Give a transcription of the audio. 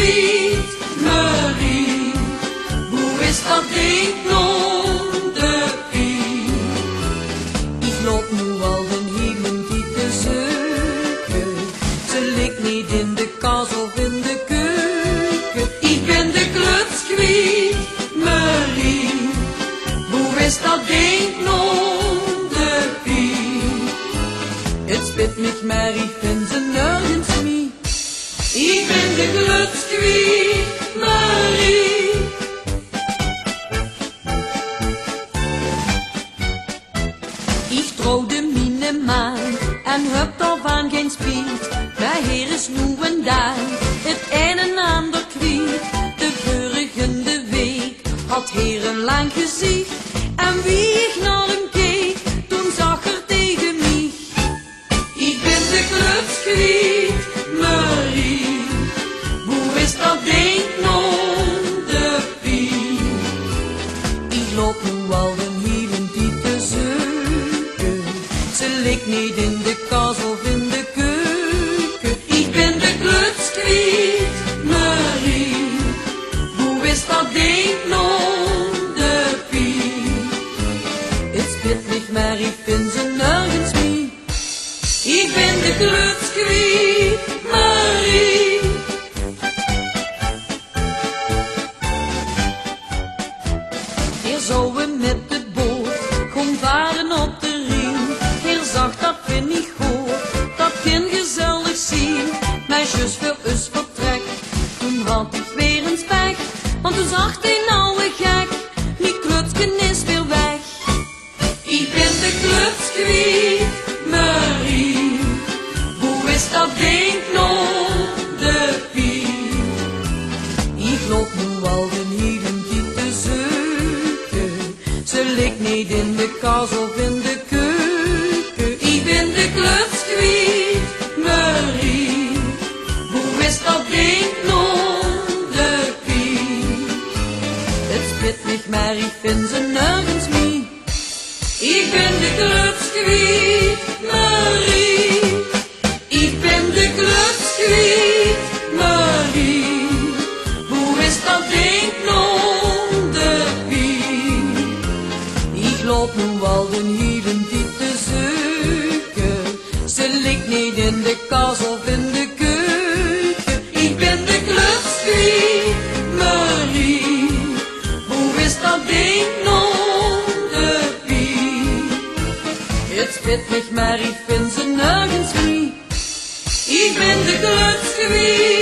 kwijt, Marie. Hoe is dat ding non de pie? Ik loop nu al den hele tijd te zoeken. Ze ligt niet in de kast of in de keuken. Ik ben de kluts kwijt, Marie. Hoe is dat ding non de pie? Het spit mich, maar ik vind ze nergens meer. Ik ben de kluts kwijt, Marie. Ik trouwde mine man en heb daarvan geen spijt. Maar hier is nu en daar het een en ander kwijt. De vorige week had hier een lang gezicht. En wie ik naar hem keek, toen zag er tegen mij. Ik ben de kluts kwijt, Marie. Hoe is dat ding non de pie? Ik loop nu al een hele tijd te zoeken. Ze ligt niet in de kast of in de keuken. Ik ben de kluts kwijt, Marie. Hoe is dat ding non de pie? Het spit mich, maar ik vind ze nergens meer. Ik ben de kluts kwijt, Marie. Hier zou we met het boot gaan varen op de Rijn. Hier zag dat vind ik goed, dat kan gezellig zien. Meisjes voor ons vertrek, toen had ik weer een spek. Want toen zag die oude gek, die klutsken is weer weg. Ik ben de kluts kwijt, Marie. Hoe is dat ding non de pie? Ik loop nu al een hele tijd te zoeken. Ze ligt niet in de kast of in de keuken. Ik ben de kluts kwijt, Marie. Hoe is dat ding non de pie? Het spit mich, maar ik vind ze nergens meer. Ik ben de kluts kwijt, Marie. Ik ben de kluts kwijt, Marie. Hoe is dat ding non de pie? Ik loop nu al een hele tijd te zoeken. Ze ligt niet in de kast of in de keuken. Ik ben de kluts kwijt, Marie. Hoe is dat ding non de pie? Het spit mich, maar ik vind ze nergens meer. Ik ben de kluts kwijt.